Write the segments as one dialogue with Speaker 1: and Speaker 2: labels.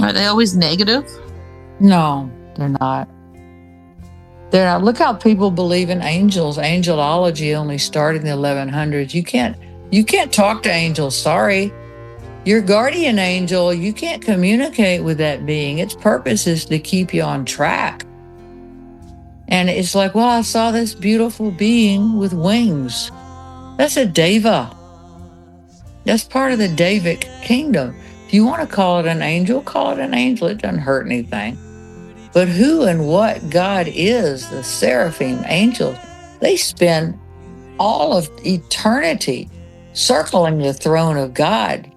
Speaker 1: Are they always negative?
Speaker 2: No, they're not. They're not. Look how people believe in angels. Angelology only started in the 1100s. You can't talk to angels. Sorry. Your guardian angel, you can't communicate with that being. Its purpose is to keep you on track. And it's like, well, I saw this beautiful being with wings. That's a deva. That's part of the Davic kingdom. If you want to call it an angel, call it an angel. It doesn't hurt anything. But who and what God is, the seraphim angels, they spend all of eternity circling the throne of God,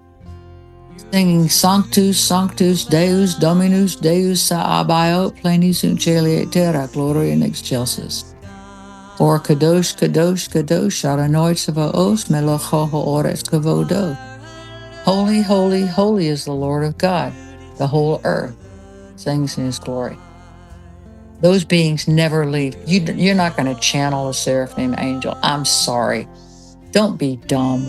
Speaker 2: singing Sanctus, Sanctus, Deus, Dominus, Deus, Sabaoth, Pleni sunt caeli et terra, gloria in excelsis. Or Kadosh, Kadosh, Kadosh, Adonai Tsevaos, Melech ha'oretz kavodo. Holy, holy, holy is the Lord of God. The whole earth sings in his glory. Those beings never leave. You're not going to channel a seraphim angel. I'm sorry. Don't be dumb.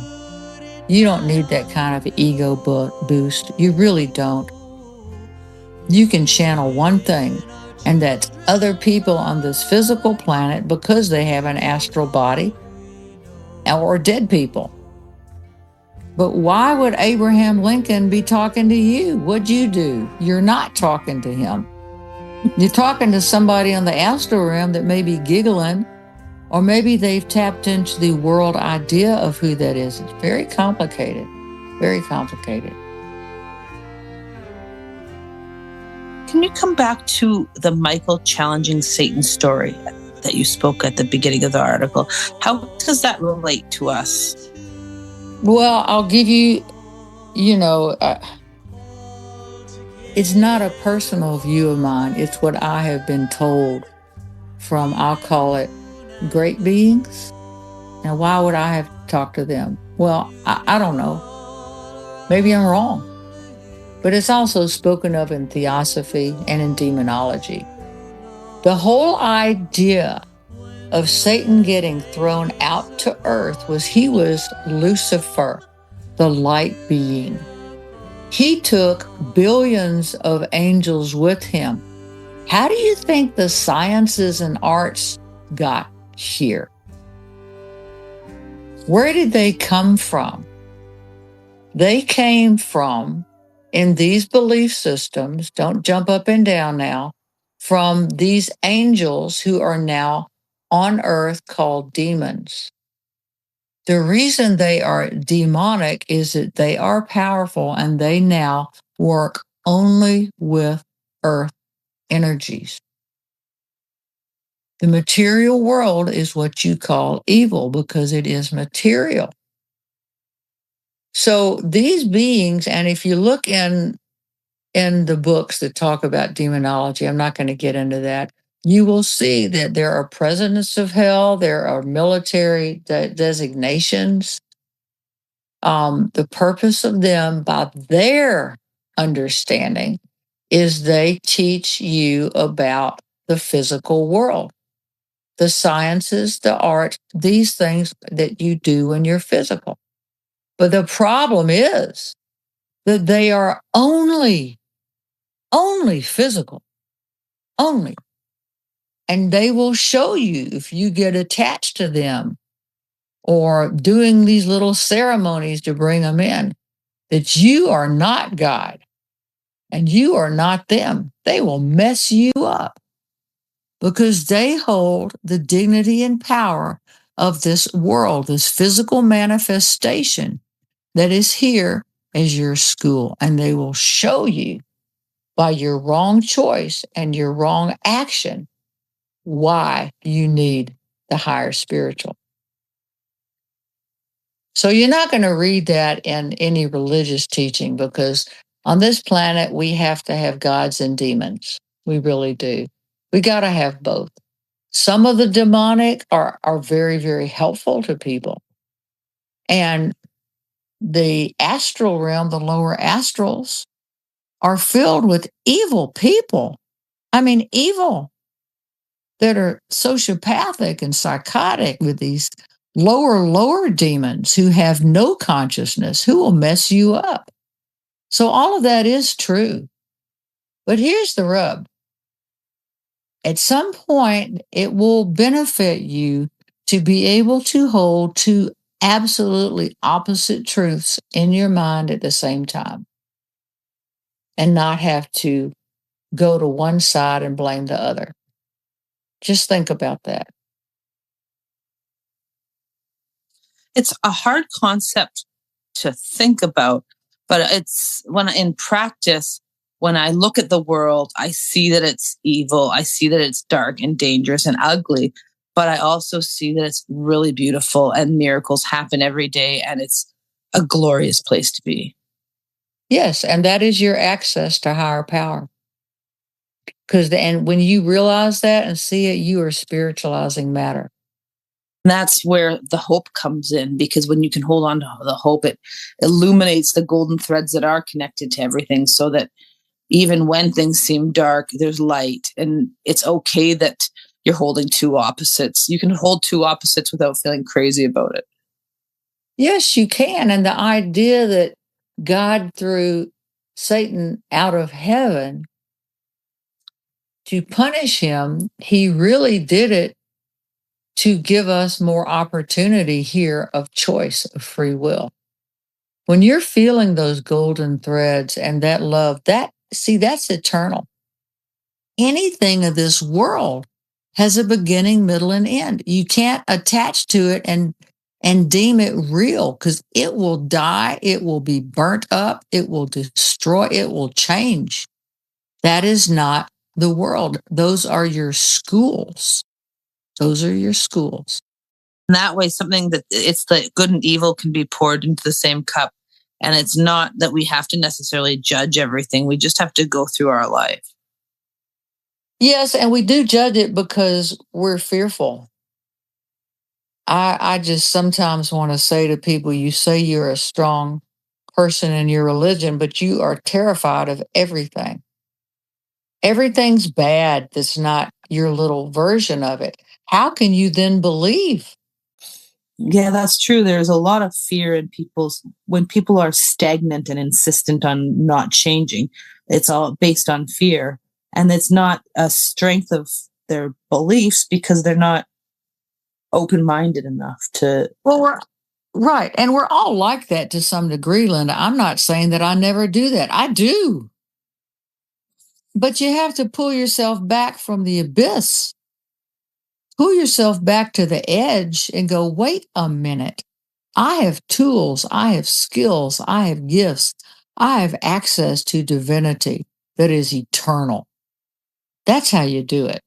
Speaker 2: You don't need that kind of ego boost. You really don't. You can channel one thing, and that's other people on this physical planet because they have an astral body, or dead people. But why would Abraham Lincoln be talking to you? What'd you do? You're not talking to him. You're talking to somebody on the astral realm that may be giggling, or maybe they've tapped into the world idea of who that is. It's very complicated, very complicated.
Speaker 1: Can you come back to the Michael challenging Satan story that you spoke at the beginning of the article? How does that relate to us?
Speaker 2: Well, I'll give you, it's not a personal view of mine. It's what I have been told from, I'll call it, great beings. Now, why would I have to talk to them? Well, I don't know. Maybe I'm wrong. But it's also spoken of in theosophy and in demonology. The whole idea of Satan getting thrown out to earth was he was Lucifer, the light being. He took billions of angels with him. How do you think the sciences and arts got here? Where did they come from? They came from, in these belief systems, don't jump up and down now, from these angels who are now on earth called demons. The reason they are demonic is that they are powerful and they now work only with earth energies. The material world is what you call evil because it is material. So these beings, and if you look in the books that talk about demonology, I'm not going to get into that, you will see that there are presidents of hell, there are military designations. The purpose of them, by their understanding, is they teach you about the physical world, the sciences, the art, these things that you do when you're physical. But the problem is that they are only physical, only. And they will show you if you get attached to them or doing these little ceremonies to bring them in, that you are not God and you are not them. They will mess you up because they hold the dignity and power of this world, this physical manifestation that is here as your school. And they will show you by your wrong choice and your wrong action why you need the higher spiritual. So you're not going to read that in any religious teaching because on this planet, we have to have gods and demons. We really do. We got to have both. Some of the demonic are very, very helpful to people. And the astral realm, the lower astrals, are filled with evil people. I mean, evil that are sociopathic and psychotic with these lower demons who have no consciousness, who will mess you up. So all of that is true. But here's the rub. At some point, it will benefit you to be able to hold two absolutely opposite truths in your mind at the same time and not have to go to one side and blame the other. Just think about that.
Speaker 1: It's a hard concept to think about, but it's when in practice, when I look at the world, I see that it's evil. I see that it's dark and dangerous and ugly, but I also see that it's really beautiful and miracles happen every day and it's a glorious place to be.
Speaker 2: Yes, and that is your access to higher power. And when you realize that and see it, you are spiritualizing matter.
Speaker 1: And that's where the hope comes in, because when you can hold on to the hope, it illuminates the golden threads that are connected to everything, so that even when things seem dark, there's light. And it's okay that you're holding two opposites. You can hold two opposites without feeling crazy about it.
Speaker 2: Yes, you can. And the idea that God threw Satan out of heaven to punish him, he really did it to give us more opportunity here of choice, of free will. When you're feeling those golden threads and that love, that's eternal. Anything of this world has a beginning, middle, and end. You can't attach to it and deem it real, because it will die, it will be burnt up, it will destroy, it will change. That is not the world. Those are your schools. Those are your schools.
Speaker 1: And that way, something that it's the good and evil can be poured into the same cup. And it's not that we have to necessarily judge everything. We just have to go through our life.
Speaker 2: Yes, and we do judge it because we're fearful. I just sometimes want to say to people, you say you're a strong person in your religion, but you are terrified of everything. Everything's bad that's not your little version of it. How can you then believe?
Speaker 1: Yeah, that's true. There's a lot of fear in people's when people are stagnant and insistent on not changing. It's all based on fear. And it's not a strength of their beliefs because they're not open minded enough to.
Speaker 2: Well, we're right. And we're all like that to some degree, Linda. I'm not saying that I never do that. I do. But you have to pull yourself back from the abyss, pull yourself back to the edge and go, wait a minute. I have tools, I have skills, I have gifts, I have access to divinity that is eternal. That's how you do it.